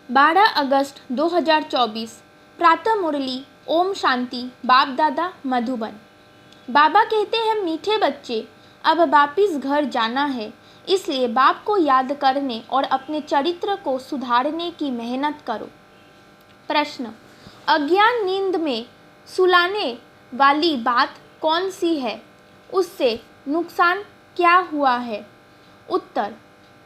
12 अगस्त 2024 प्रातः मुरली। ओम शांति। बाप दादा मधुबन। बाबा कहते हैं, मीठे बच्चे, अब वापिस घर जाना है, इसलिए बाप को याद करने और अपने चरित्र को सुधारने की मेहनत करो। प्रश्न, अज्ञान नींद में सुलाने वाली बात कौन सी है? उससे नुकसान क्या हुआ है? उत्तर,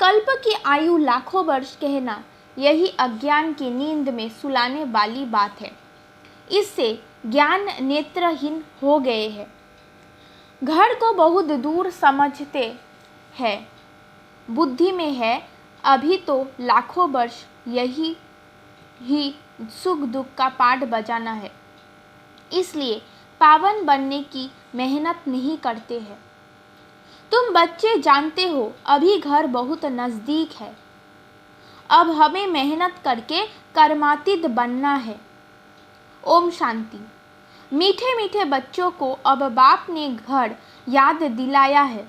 कल्प की आयु लाखों वर्ष कहना यही अज्ञान की नींद में सुलाने वाली बात है। इससे ज्ञान नेत्रहीन हो गए हैं। घर को बहुत दूर समझते हैं, बुद्धि में है अभी तो लाखों वर्ष यही ही सुख दुख का पाठ बजाना है, इसलिए पावन बनने की मेहनत नहीं करते हैं। तुम बच्चे जानते हो अभी घर बहुत नज़दीक है, अब हमें मेहनत करके कर्मातीत बनना है। ओम शांति। मीठे मीठे बच्चों को अब बाप ने घर याद दिलाया है।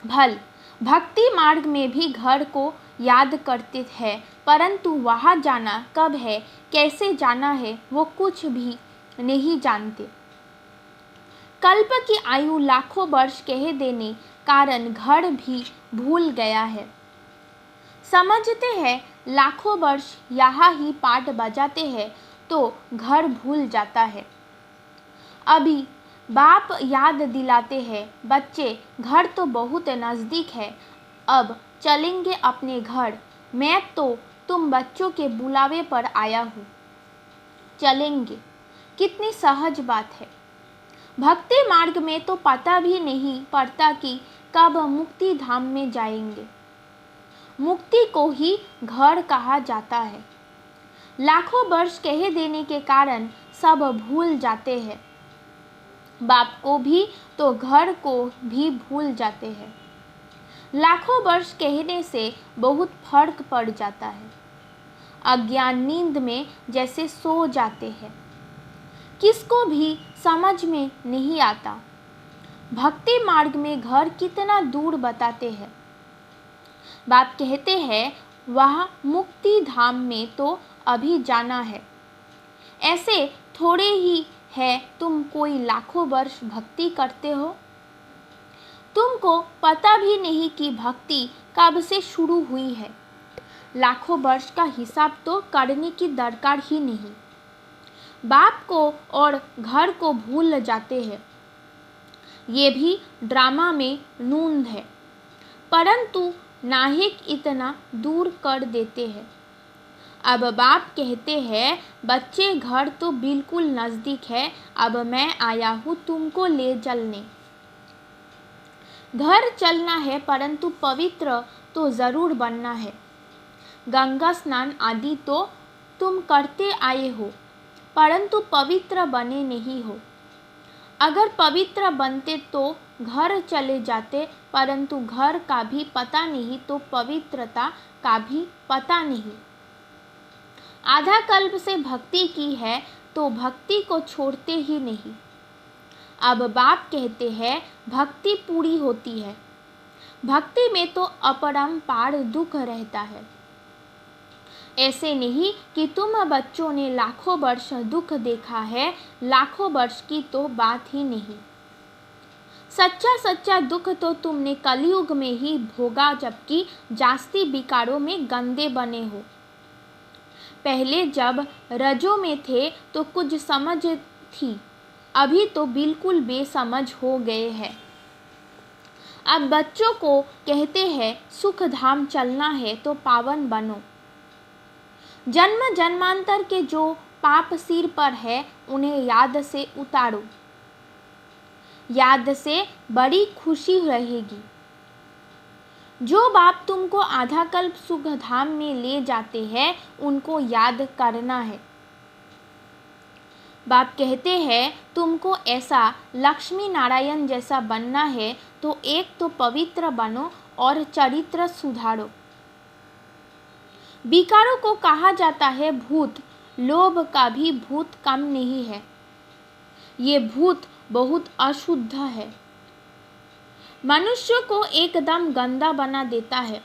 भल भक्ति मार्ग में भी घर को याद करते हैं, परंतु वहाँ जाना कब है, कैसे जाना है, वो कुछ भी नहीं जानते। कल्प की आयु लाखों वर्ष कह देने कारण घर भी भूल गया है। समझते हैं लाखों वर्ष यहाँ ही पाठ बजाते हैं तो घर भूल जाता है। अभी बाप याद दिलाते हैं, बच्चे घर तो बहुत नज़दीक है, अब चलेंगे अपने घर। मैं तो तुम बच्चों के बुलावे पर आया हूँ, चलेंगे। कितनी सहज बात है। भक्ति मार्ग में तो पता भी नहीं पड़ता कि कब मुक्ति धाम में जाएंगे। मुक्ति को ही घर कहा जाता है। लाखों वर्ष कह देने के कारण सब भूल जाते हैं। बाप को भी तो घर को भी भूल जाते हैं। लाखों वर्ष कहने से बहुत फर्क पड़ जाता है। अज्ञान नींद में जैसे सो जाते हैं, किसको भी समझ में नहीं आता। भक्ति मार्ग में घर कितना दूर बताते हैं। बाप कहते हैं वहाँ मुक्ति धाम में तो अभी जाना है। ऐसे थोड़े ही है तुम कोई लाखों वर्ष भक्ति करते हो। तुमको पता भी नहीं कि भक्ति कब से शुरू हुई है। लाखों वर्ष का हिसाब तो करने की दरकार ही नहीं। बाप को और घर को भूल जाते हैं। ये भी ड्रामा में नूंद है, परंतु नाहिक इतना दूर कर देते हैं। अब बाप कहते हैं, बच्चे घर तो बिल्कुल नज़दीक है, अब मैं आया हूँ तुमको ले चलने। घर चलना है, परंतु पवित्र तो ज़रूर बनना है। गंगा स्नान आदि तो तुम करते आए हो, परंतु पवित्र बने नहीं हो। अगर पवित्र बनते तो घर चले जाते, परंतु घर का भी पता नहीं तो पवित्रता का भी पता नहीं। आधा कल्प से भक्ति की है तो भक्ति को छोड़ते ही नहीं। अब बाप कहते हैं भक्ति पूरी होती है। भक्ति में तो अपरंपार दुख रहता है। ऐसे नहीं कि तुम बच्चों ने लाखों वर्ष दुख देखा है, लाखों वर्ष की तो बात ही नहीं। सच्चा सच्चा दुख तो तुमने कलयुग में ही भोगा, जबकि जास्ती विकारों में गंदे बने हो। पहले जब रजों में थे तो कुछ समझ थी, अभी तो बिल्कुल बेसमझ हो गए हैं। अब बच्चों को कहते हैं सुख धाम चलना है तो पावन बनो। जन्म जन्मांतर के जो पाप सिर पर है उन्हें याद से उतारो। याद से बड़ी खुशी रहेगी। जो बाप तुमको आधा कल्प सुख धाम में ले जाते हैं उनको याद करना है। बाप कहते हैं तुमको ऐसा लक्ष्मी नारायण जैसा बनना है तो एक तो पवित्र बनो और चरित्र सुधारो। विकारों को कहा जाता है भूत, लोभ का भी भूत कम नहीं है। ये भूत बहुत अशुद्ध है, मनुष्य को एकदम गंदा बना देता है।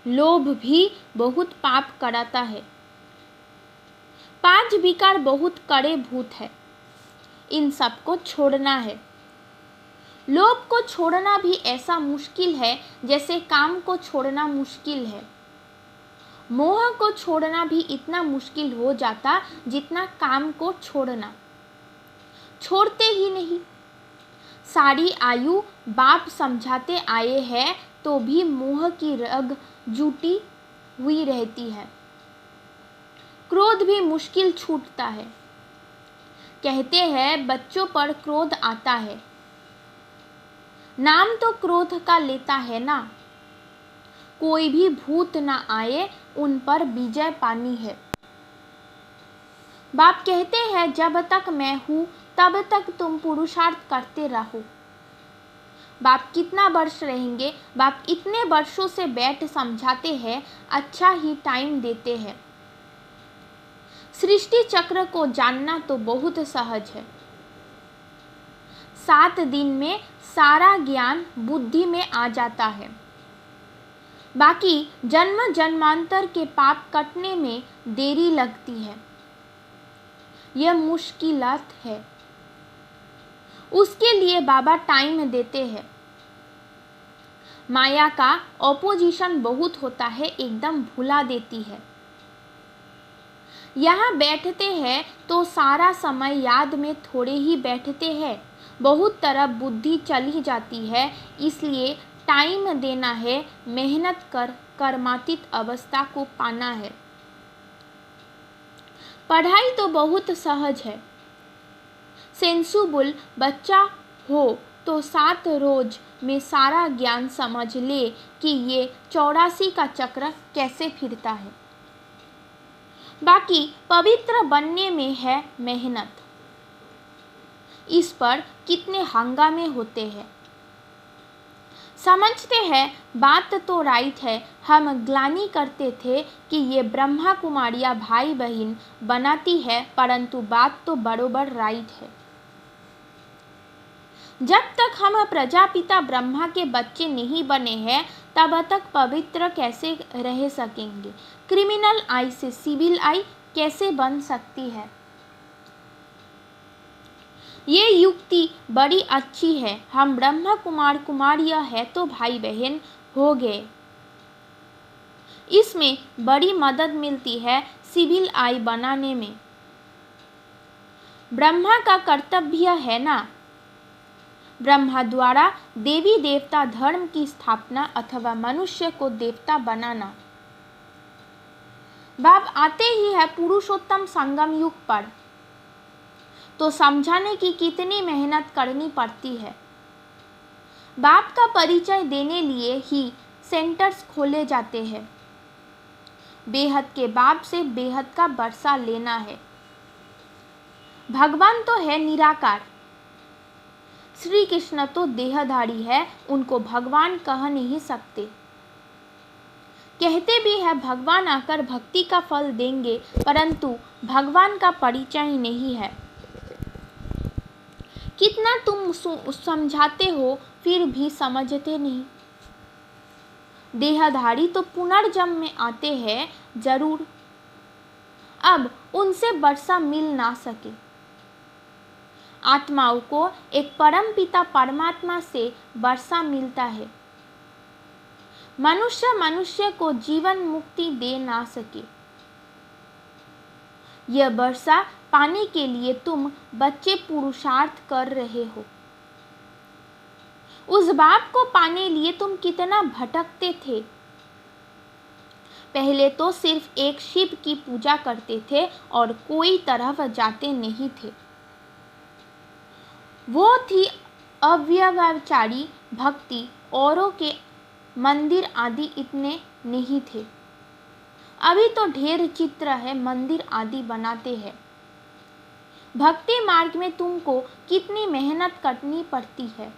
लोभ भी बहुत पाप कराता है। 5 विकार बहुत कड़े भूत है, इन सबको छोड़ना है। लोभ को छोड़ना भी ऐसा मुश्किल है जैसे काम को छोड़ना मुश्किल है। मोह को छोड़ना भी इतना मुश्किल हो जाता जितना काम को छोड़ना। छोड़ते ही नहीं। सारी आयु बाप समझाते आए हैं तो भी मोह की रग जुटी हुई रहती है। क्रोध भी मुश्किल छूटता है। कहते हैं बच्चों पर क्रोध आता है, नाम तो क्रोध का लेता है ना। कोई भी भूत ना आए, उन पर विजय पानी है। बाप कहते हैं जब तक मैं हूँ तब तक तुम पुरुषार्थ करते रहो। बाप कितना वर्ष रहेंगे? बाप इतने वर्षों से बैठ समझाते हैं, अच्छा ही टाइम देते हैं। सृष्टि चक्र को जानना तो बहुत सहज है। 7 दिन में सारा ज्ञान बुद्धि में आ जाता है। बाकी जन्म जन्मांतर के पाप कटने में देरी लगती है। यह मुश्किलात है, उसके लिए बाबा टाइम देते हैं। माया का ऑपोजिशन बहुत होता है, एकदम भुला देती है। यहाँ बैठते हैं तो सारा समय याद में थोड़े ही बैठते हैं, बहुत तरफ बुद्धि चली जाती है। इसलिए टाइम देना है, मेहनत कर कर्मातीत अवस्था को पाना है। पढ़ाई तो बहुत सहज है। सेंसुबुल बच्चा हो तो 7 रोज में सारा ज्ञान समझ ले कि ये 84 का चक्र कैसे फिरता है। बाकी पवित्र बनने में है मेहनत। इस पर कितने हंगामे होते हैं। समझते हैं बात तो राइट है। हम ग्लानि करते थे कि ये ब्रह्मा कुमारियाँ भाई बहन बनाती है, परंतु बात तो बरोबर राइट है। जब तक हम प्रजापिता ब्रह्मा के बच्चे नहीं बने हैं तब तक पवित्र कैसे रह सकेंगे? क्रिमिनल आई से सिविल आई कैसे बन सकती है? ये युक्ति बड़ी अच्छी है। हम ब्रह्मा कुमार कुमारियाँ है तो भाई बहन हो गए। इसमें बड़ी मदद मिलती है सिविल आई बनाने में। ब्रह्मा का कर्तव्य है ना, ब्रह्मा द्वारा देवी देवता धर्म की स्थापना अथवा मनुष्य को देवता बनाना। बाप आते ही है पुरुषोत्तम संगम युग पर, तो समझाने की कितनी मेहनत करनी पड़ती है। बाप का परिचय देने लिए ही सेंटर्स खोले जाते हैं। बेहद के बाप से बेहद का वर्षा लेना है। भगवान तो है निराकार। श्री कृष्ण तो देहधारी है, उनको भगवान कह नहीं सकते। कहते भी है भगवान आकर भक्ति का फल देंगे, परंतु भगवान का परिचय नहीं है। कितना तुम समझाते हो फिर भी समझते नहीं। देहधारी तो पुनर्जन्म में आते हैं जरूर, अब उनसे वर्षा मिल ना सके। आत्माओं को एक परम पिता परमात्मा से वर्षा मिलता है। मनुष्य को जीवन मुक्ति दे ना सके। यह वर्षा पाने के लिए तुम बच्चे पुरुषार्थ कर रहे हो। उस बाप को पाने लिए तुम कितना भटकते थे। पहले तो सिर्फ एक शिव की पूजा करते थे और कोई तरफ जाते नहीं थे। वो थी अव्यभिचारी भक्ति, औरों के मंदिर आदि इतने नहीं थे। अभी तो ढेर चित्र है, मंदिर आदि बनाते हैं। भक्ति मार्ग में तुमको कितनी मेहनत करनी पड़ती है।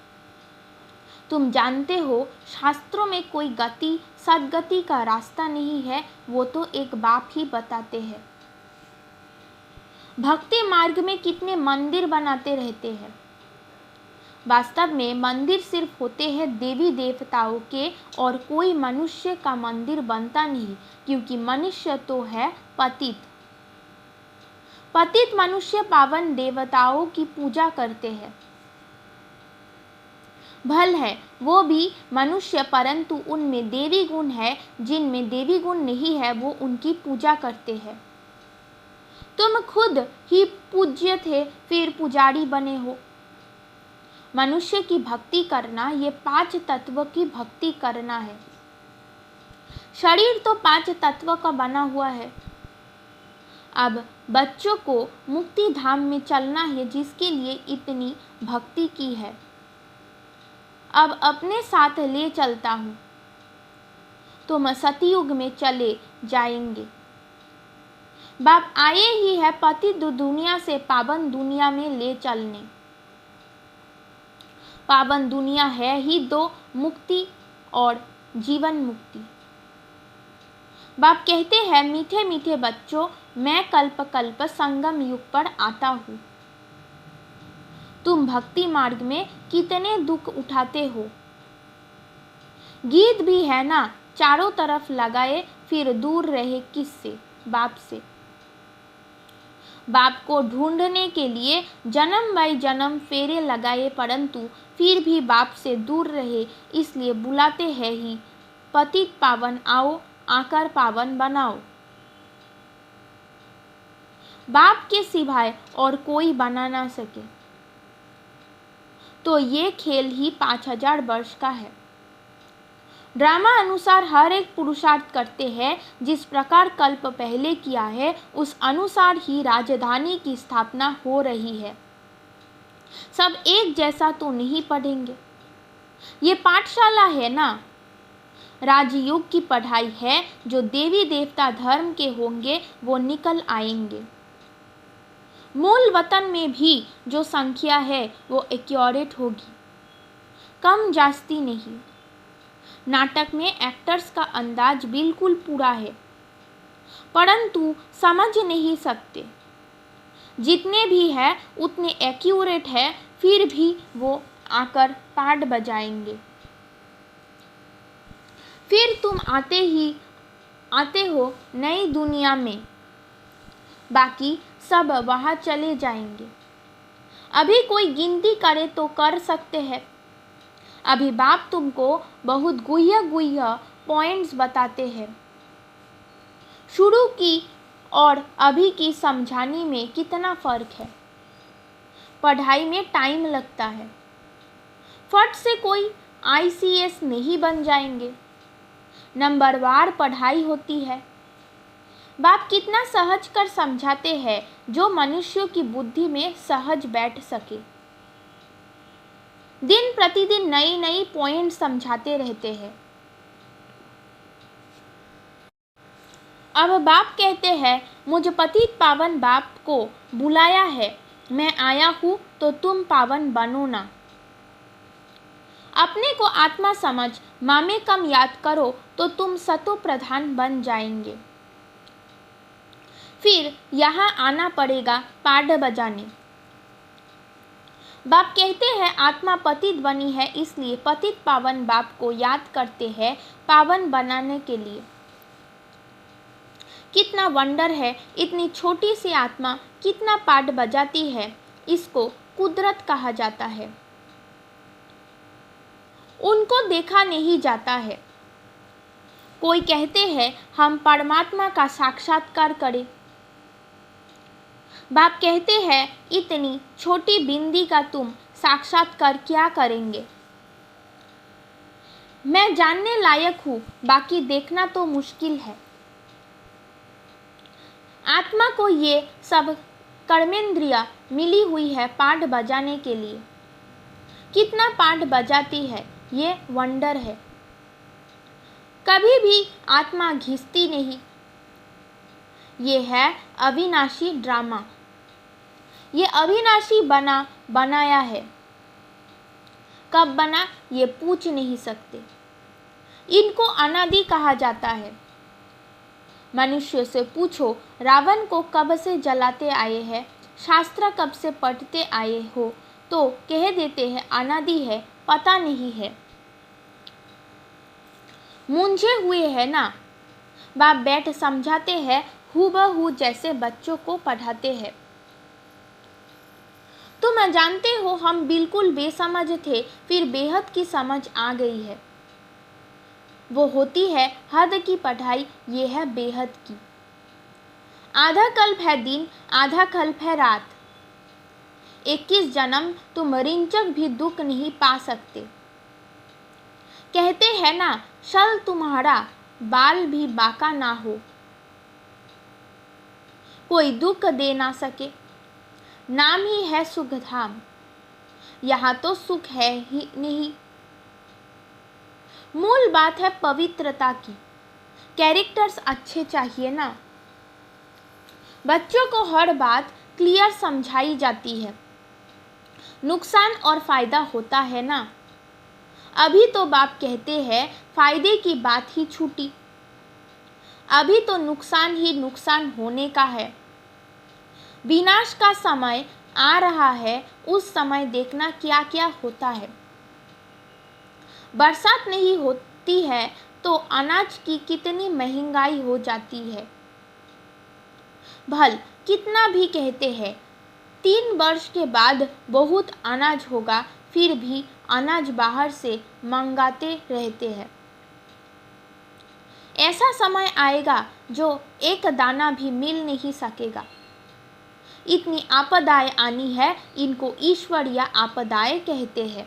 तुम जानते हो शास्त्रों में कोई गति सदगति का रास्ता नहीं है, वो तो एक बाप ही बताते हैं। भक्ति मार्ग में कितने मंदिर बनाते रहते हैं। वास्तव में मंदिर सिर्फ होते हैं देवी देवताओं के, और कोई मनुष्य का मंदिर बनता नहीं, क्योंकि मनुष्य तो है पतित। पतित मनुष्य पावन देवताओं की पूजा करते हैं। भल है वो भी मनुष्य, परंतु उनमें देवी गुण है। जिनमें देवी गुण नहीं है वो उनकी पूजा करते हैं। तुम खुद ही पूज्य थे, फिर पुजारी बने हो। मनुष्य की भक्ति करना ये 5 तत्व की भक्ति करना है। शरीर तो 5 तत्व का बना हुआ है। अब बच्चों को मुक्ति धाम में चलना है, जिसके लिए इतनी भक्ति की है। अब अपने साथ ले चलता हूँ। तुम सतयुग में चले जाएंगे। बाप आए ही है पतित दुनिया से पावन दुनिया में ले चलने। पावन दुनिया है ही 2, मुक्ति और जीवन मुक्ति। बाप कहते हैं, मीठे मीठे बच्चों, मैं कल्प कल्प संगम युग पर आता हूँ। तुम भक्ति मार्ग में कितने दुख उठाते हो। गीत भी है ना, चारों तरफ लगाए फिर दूर रहे किससे, बाप से। बाप को ढूंढने के लिए जन्म बाई जन्म फेरे लगाए, परंतु फिर भी बाप से दूर रहे, इसलिए बुलाते हैं ही पतित पावन आओ, आकर पावन बनाओ। बाप के सिवाय और कोई बना ना सके, तो ये खेल ही 5000 वर्ष का है। ड्रामा अनुसार हर एक पुरुषार्थ करते हैं। जिस प्रकार कल्प पहले किया है, उस अनुसार ही राजधानी की स्थापना हो रही है। सब एक जैसा तो नहीं पढ़ेंगे। ये पाठशाला है ना, राजयोग की पढ़ाई है। जो देवी देवता धर्म के होंगे वो निकल आएंगे। मूल वतन में भी जो संख्या है वो एक्यूरेट होगी, कम जास्ती नहीं। नाटक में एक्टर्स का अंदाज बिल्कुल पूरा है, परंतु समझ नहीं सकते। जितने भी है उतने एक्यूरेट है, फिर भी वो आकर पार्ट बजाएंगे। फिर तुम आते हो नई दुनिया में, बाकी सब वहाँ चले जाएंगे। अभी कोई गिनती करे तो कर सकते हैं। अभी बाप तुमको बहुत गुह्य पॉइंट्स बताते हैं। शुरू की और अभी की समझाने में कितना फर्क है। पढ़ाई में टाइम लगता है। फट से कोई ICS नहीं बन जाएंगे। नंबरवार पढ़ाई होती है। बाप कितना सहज कर समझाते हैं, जो मनुष्यों की बुद्धि में सहज बैठ सके। दिन प्रतिदिन नई नई पॉइंट समझाते रहते हैं। अब बाप कहते हैं, मुझ पतित पावन बाप को बुलाया है, मैं आया हूँ तो तुम पावन बनो ना। अपने को आत्मा समझ मामे कम याद करो तो तुम सतो प्रधान बन जाएंगे। फिर यहाँ आना पड़ेगा पाड बजाने। बाप कहते हैं, आत्मा पतित बनी है, इसलिए पतित पावन बाप को याद करते हैं पावन बनाने के लिए। कितना वंडर है, इतनी छोटी सी आत्मा कितना पाड बजाती है। इसको कुदरत कहा जाता है। उनको देखा नहीं जाता है। कोई कहते हैं हम परमात्मा का साक्षात्कार करें। बाप कहते हैं, इतनी छोटी बिंदी का तुम साक्षात्कार क्या करेंगे। मैं जानने लायक हूँ, बाकी देखना तो मुश्किल है। आत्मा को ये सब कर्मेंद्रिया मिली हुई है पाठ बजाने के लिए। कितना पाठ बजाती है, ये वंडर है। कभी भी आत्मा घिसती नहीं। ये है अविनाशी ड्रामा। ये अविनाशी बनाया है। कब बना ये पूछ नहीं सकते। इनको अनादि कहा जाता है। मनुष्य से पूछो, रावण को कब से जलाते आए हैं, शास्त्र कब से पढ़ते आए हो, तो कह देते हैं अनादि है, पता नहीं है। मूंझे हुए है ना। बाप बैठ समझाते हैं हूबहू जैसे बच्चों को पढ़ाते हैं। तुम जानते हो हम बिल्कुल बेसमझ थे, फिर बेहद की समझ आ गई है। वो होती है हद की पढ़ाई, ये है बेहद की। आधा कल्प है दिन, आधा कल्प है रात। 21 जन्म तुम रिंचक भी दुख नहीं पा सकते। कहते हैं ना शल तुम्हारा बाल भी बाका ना हो, कोई दुख दे ना सके। नाम ही है सुख धाम, यहाँ तो सुख है ही नहीं। मूल बात है पवित्रता की। कैरेक्टर्स अच्छे चाहिए ना। बच्चों को हर बात क्लियर समझाई जाती है। नुकसान और फायदा होता है ना। अभी तो बाप कहते हैं फायदे की बात ही छूटी। अभी तो नुकसान ही नुकसान होने का है। विनाश का समय आ रहा है, उस समय देखना क्या क्या होता है। बरसात नहीं होती है तो अनाज की कितनी महंगाई हो जाती है। भल कितना भी कहते हैं 3 वर्ष के बाद बहुत अनाज होगा, फिर भी अनाज बाहर से मंगाते रहते हैं। ऐसा समय आएगा जो एक दाना भी मिल नहीं सकेगा। इतनी आपदाएं आनी है, इनको ईश्वरीय आपदाएं कहते हैं।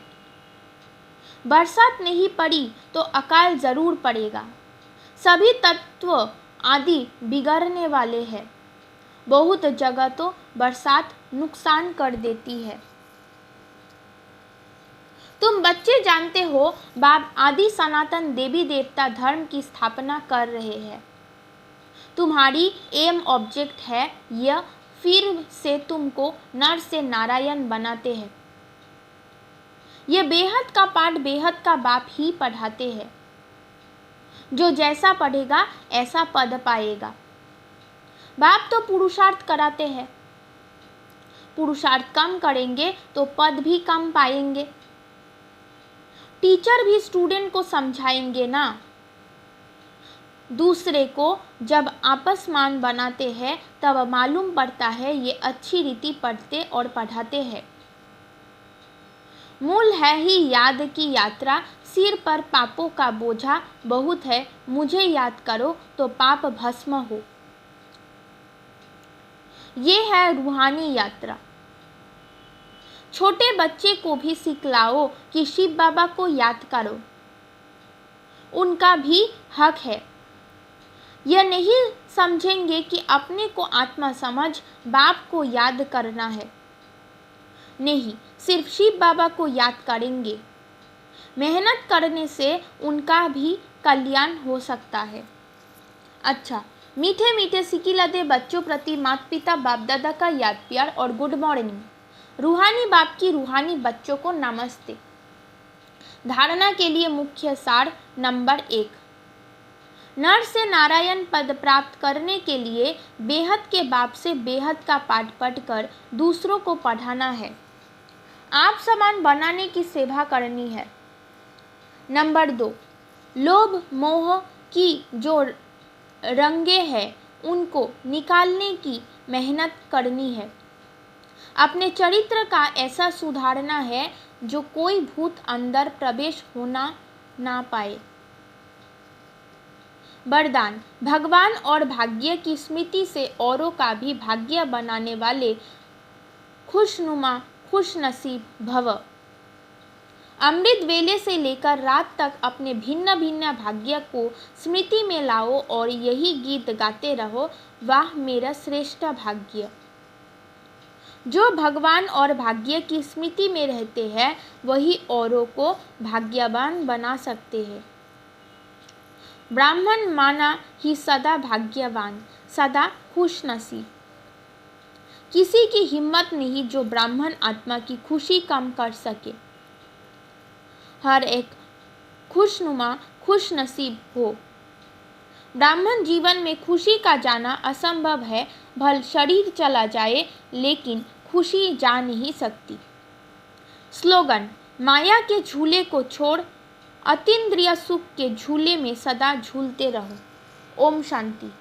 बरसात नहीं पड़ी तो अकाल जरूर पड़ेगा। सभी तत्व आदि बिगड़ने वाले हैं। बहुत जगह तो बरसात नुकसान कर देती है। तुम बच्चे जानते हो बाप आदि सनातन देवी देवता धर्म की स्थापना कर रहे हैं। तुम्हारी एम ऑब्जेक्ट है यह, फिर से तुमको नर से नारायण बनाते हैं। ये बेहद का पाठ बेहद का बाप ही पढ़ाते हैं। जो जैसा पढ़ेगा ऐसा पद पाएगा। बाप तो पुरुषार्थ कराते हैं। पुरुषार्थ कम करेंगे तो पद भी कम पाएंगे। टीचर भी स्टूडेंट को समझाएंगे ना। दूसरे को जब आपसमान बनाते हैं तब मालूम पड़ता है ये अच्छी रीति पढ़ते और पढ़ाते हैं। मूल है ही याद की यात्रा, सिर पर पापों का बोझा बहुत है, मुझे याद करो तो पाप भस्म हो। ये है रूहानी यात्रा। छोटे बच्चे को भी सिखलाओ कि शिव बाबा को याद करो, उनका भी हक है। यह नहीं समझेंगे कि अपने को आत्मा समझ बाप को याद करना है। नहीं, सिर्फ शिव बाबा को याद करेंगे। मेहनत करने से उनका भी कल्याण हो सकता है। अच्छा, मीठे मीठे सिकिलते बच्चों प्रति माता पिता बाप दादा का याद प्यार और गुड मॉर्निंग। रूहानी बाप की रूहानी बच्चों को नमस्ते। धारणा के लिए मुख्य सार नंबर 1, नर से नारायण पद प्राप्त करने के लिए बेहद के बाप से बेहद का पाठ पढ़कर दूसरों को पढ़ाना है। आप समान बनाने की सेवा करनी है। नंबर 2, लोभ मोह की जो रंगे हैं उनको निकालने की मेहनत करनी है। अपने चरित्र का ऐसा सुधारना है जो कोई भूत अंदर प्रवेश होना ना पाए। वरदान, भगवान और भाग्य की स्मृति से औरों का भी भाग्य बनाने वाले खुशनुमा खुश नसीब भव। अमृत वेले से लेकर रात तक अपने भिन्न भिन्न भाग्य को स्मृति में लाओ और यही गीत गाते रहो, वाह मेरा श्रेष्ठ भाग्य। जो भगवान और भाग्य की स्मृति में रहते हैं वही औरों को भाग्यवान बना सकते हैं। ब्राह्मण माना ही सदा भाग्यवान, सदा खुश नसीब। किसी की हिम्मत नहीं जो ब्राह्मण आत्मा की खुशी कम कर सके। हर एक खुशनुमा खुश नसीब हो। ब्राह्मण जीवन में खुशी का जाना असंभव है। भल शरीर चला जाए लेकिन खुशी जा नहीं सकती। स्लोगन: माया के झूले को छोड़, अतीन्द्रिय सुख के झूले में सदा झूलते रहो। ओम शांति।